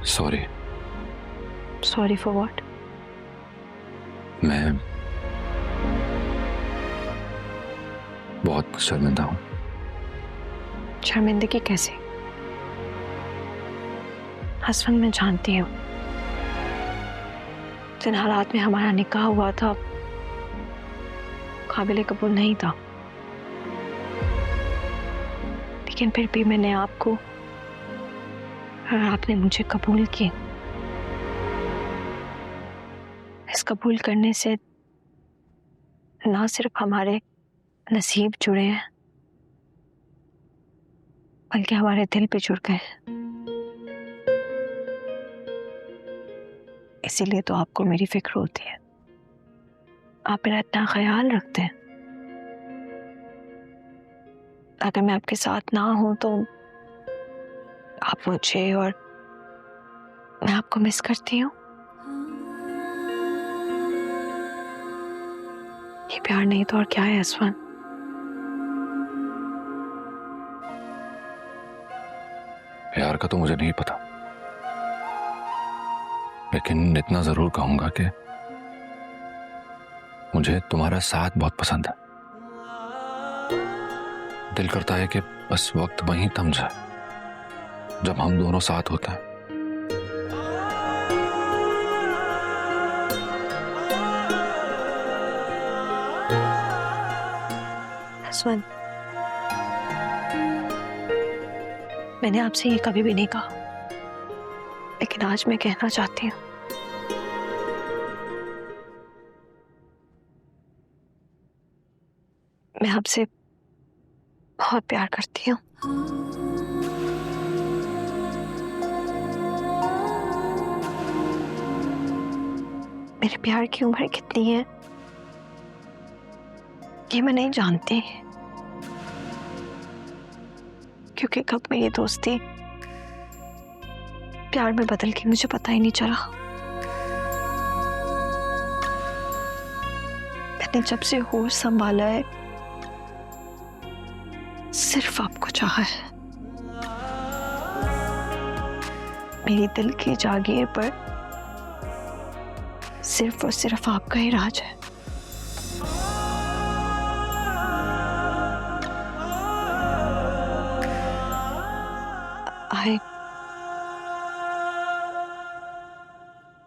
Sorry. Sorry for what? मैं बहुत शर्मिंदा हूँ। शर्मिंदगी कैसे? हसबैंड, मैं जानती हूँ जिन हालात में हमारा निकाह हुआ था काबिल कबूल नहीं था, लेकिन फिर भी मैंने आपको और आपने मुझे कबूल किया। इस कबूल करने से ना सिर्फ हमारे नसीब जुड़े हैं बल्कि हमारे दिल भी जुड़ गए। इसीलिए तो आपको मेरी फिक्र होती है, आप मेरा इतना ख्याल रखते हैं। अगर मैं आपके साथ ना हूं तो आप मुझे और मैं आपको मिस करती हूँ। ये प्यार नहीं तो और क्या है असफान? प्यार का तो मुझे नहीं पता, लेकिन इतना जरूर कहूंगा कि मुझे तुम्हारा साथ बहुत पसंद है। दिल करता है कि बस वक्त वहीं थम जाए जब हम दोनों साथ होते हैं। असफान, मैंने आपसे ये कभी भी नहीं कहा, लेकिन आज मैं कहना चाहती हूँ। मैं आपसे बहुत प्यार करती हूँ। मेरे प्यार की उम्र कितनी है ये मैं नहीं जानती, क्योंकि कब मेरी दोस्ती प्यार में बदल के मुझे पता ही नहीं चला। मैंने जब से होश संभाला है सिर्फ आपको चाहा है। मेरी दिल की जागीर पर सिर्फ और सिर्फ आपका ही राज है।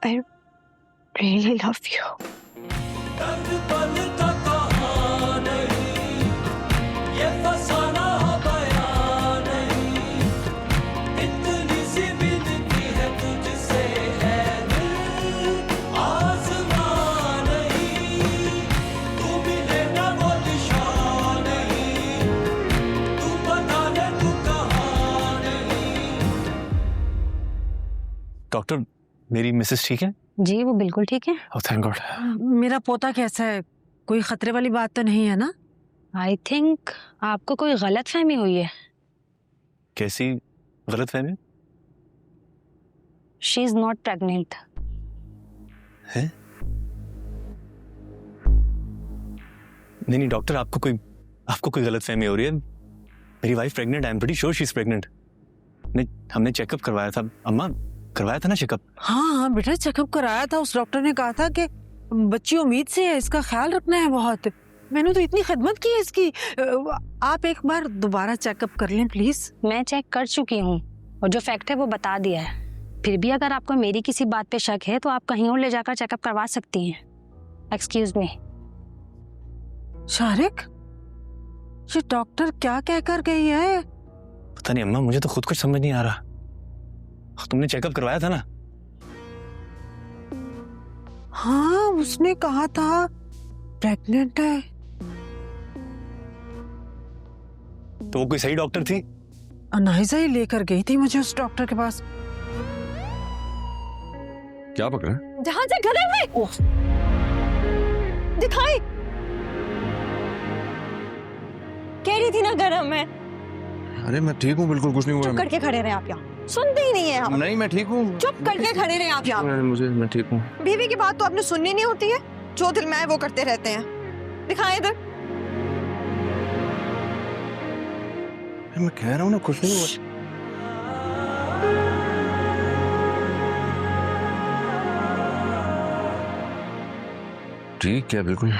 I really love you. Doctor, मेरी मिसेस ठीक है? जी वो बिल्कुल ठीक है। Oh thank God. मेरा पोता कैसा है? कोई खतरे वाली बात तो नहीं है ना? आई थिंक आपको कोई गलत फहमी हुई है। कैसी गलत फहमी? She is not pregnant. है? नहीं डॉक्टर, आपको कोई गलत फहमी हो रही है। मेरी wife pregnant, I am pretty sure she is pregnant. हमने चेकअप करवाया था अम्मा, करवाया था ना चेकअप? हाँ बेटा, चेकअप कराया था। उस डॉक्टर ने कहा था कि बच्ची उम्मीद से है, इसका ख्याल रखना है बहुत। मैंने तो इतनी खिदमत की है इसकी। आप एक बार दोबारा चेकअप कर लें प्लीज। मैं चेक कर चुकी हूँ और जो फैक्ट है वो बता दिया है। फिर भी अगर आपको मेरी किसी बात पे शक है तो आप कहीं और ले जाकर चेकअप करवा सकती हैं। Excuse me. शारिक, ये डॉक्टर क्या कहकर गई है? पता नहीं अम्मा, मुझे तो खुद कुछ समझ नहीं आ रहा। तुमने चेकअप करवाया था ना? हाँ, उसने कहा था प्रेग्नेंट है। तो वो कोई सही डॉक्टर थी? अनाइजा ही लेकर गई थी मुझे उस डॉक्टर के पास। क्या पकड़ा? जहां से गले में दिखाई कह रही थी ना गरम में। अरे मैं ठीक हूँ, बिल्कुल कुछ नहीं हुआ। चुप करके खड़े रहे आप यहाँ, सुनते ही नहीं है आप। नहीं मैं ठीक हूँ। चुप करके खड़े रहे आप यहाँ। मैं ठीक हूँ। बीवी की बात तो आपने सुननी नहीं होती है, जो दिल में आए वो करते रहते हैं। दिखाएं इधर। मैं कह रहा हूँ ना कुछ नहीं हुआ। ठीक है बिल्कुल।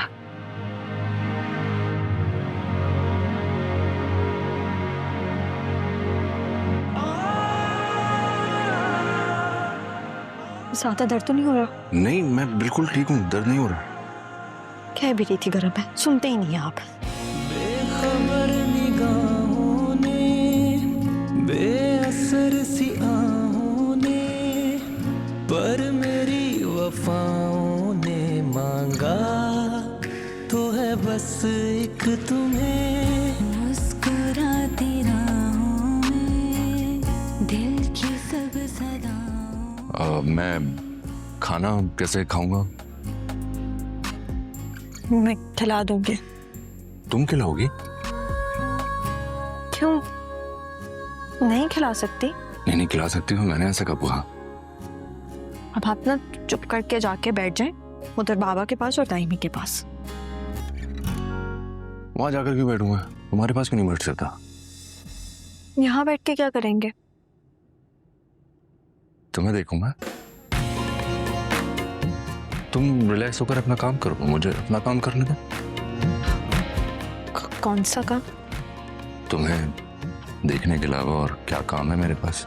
ज्यादा दर्द तो नहीं हो रहा? नहीं, मैं बिल्कुल ठीक हूँ, दर्द नहीं हो रहा। कह भी रही थी गरम है, सुनते ही नहीं आप। बेखबर निगाहों ने, बेअसर सी आहों ने, पर मेरी वफाओं ने मांगा तो है बस एक तुम्हें। मुस्कुराती राहों में दिल की सब सदाओं। मैं खाना कैसे खाऊंगा? मैं खिला दूंगी। तुम खिलाओगी? क्यों नहीं खिला सकती? नहीं खिला सकती हो, मैंने ऐसा कब कहा? अब आप ना चुप करके जाके बैठ जाएं उधर बाबा के पास और ताइमी के पास। वहां जाकर क्यों बैठूंगा? तुम्हारे पास क्यों नहीं बैठ सकता? यहाँ बैठ के क्या करेंगे? तुम्हें देखूंगा। तुम रिलैक्स होकर अपना काम करो, मुझे अपना काम करने दो। कौन सा काम? तुम्हें देखने के अलावा और क्या काम है मेरे पास?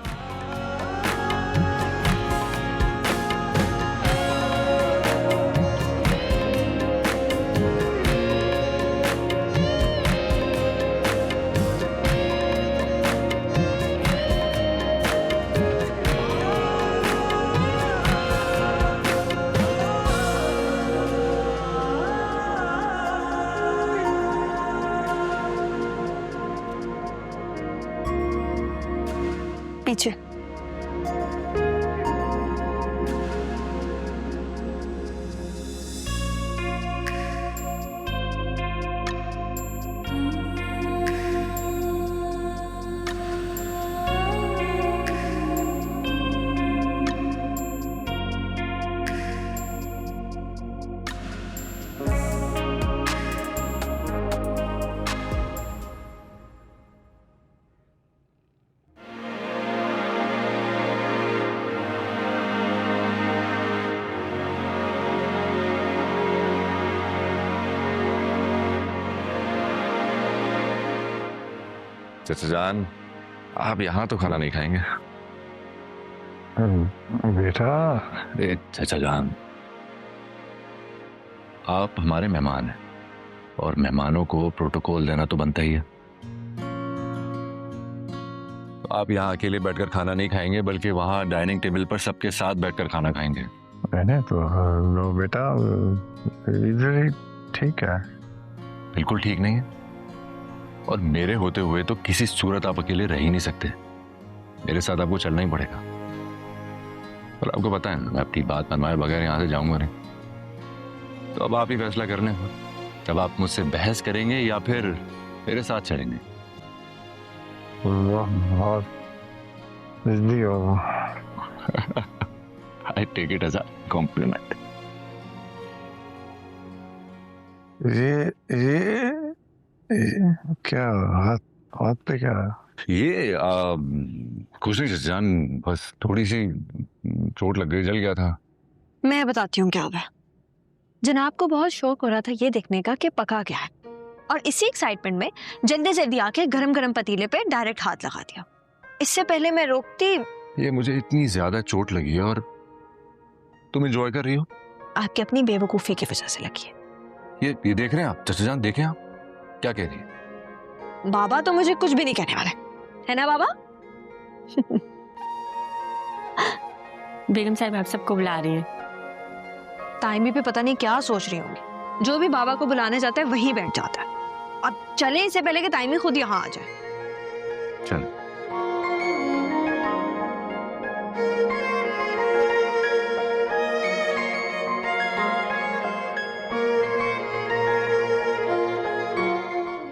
पीछे। चाचा जान, आप यहाँ तो खाना नहीं खाएंगे? बेटा, अरे चाचा जान, आप हमारे मेहमान हैं और मेहमानों को प्रोटोकॉल देना तो बनता ही है। तो आप यहाँ अकेले बैठकर खाना नहीं खाएंगे, बल्कि वहाँ डाइनिंग टेबल पर सबके साथ बैठकर खाना खाएंगे। मैंने तो लो बेटा, इधर ही ठीक है। बिल्कुल ठीक नहीं है, और मेरे होते हुए तो किसी सूरत आप अकेले रह ही नहीं सकते। मेरे साथ आपको चलना ही पड़ेगा। और आपको पता है मैं अपनी बात मनवाए बगैर यहाँ से जाऊंगा नहीं। तो अब आप ही फैसला कर लें, जब आप मुझसे बहस करेंगे या फिर मेरे साथ चलेंगे। बहुत बिजली हो। I take it as a compliment. ये क्या हाथ पे क्या? ये कुछ नहीं जान, बस थोड़ी सी चोट लग गई, जल गया था। मैं बताती हूँ क्या हुआ। जनाब को बहुत शौक हो रहा था ये देखने का कि पका क्या है, और इसी एक्साइटमेंट में जल्दी जल्दी आके गरम गरम पतीले पे डायरेक्ट हाथ लगा दिया। इससे पहले मैं रोकती। ये मुझे इतनी ज्यादा चोट लगी है और तुम एंजॉय कर रही हो। आपकी अपनी बेवकूफी की वजह से लगी है। ये देख रहे हैं आप चाचा जान, देखें आप क्या कह रही है। बाबा तो मुझे कुछ भी नहीं कहने वाले, है ना बाबा? बेगम साहब आप सबको बुला रही हैं। ताइमी पे पता नहीं क्या सोच रही होंगी, जो भी बाबा को बुलाने जाता है वहीं बैठ जाता है। अब चले इससे पहले कि ताइमी खुद यहाँ आ जाए। चल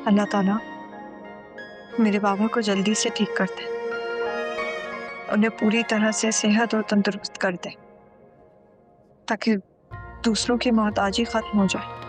अल्लाह ताला मेरे बाबा को जल्दी से ठीक कर दे, उन्हें पूरी तरह से सेहत और तंदुरुस्त कर दे, ताकि दूसरों की मौत आज ही खत्म हो जाए।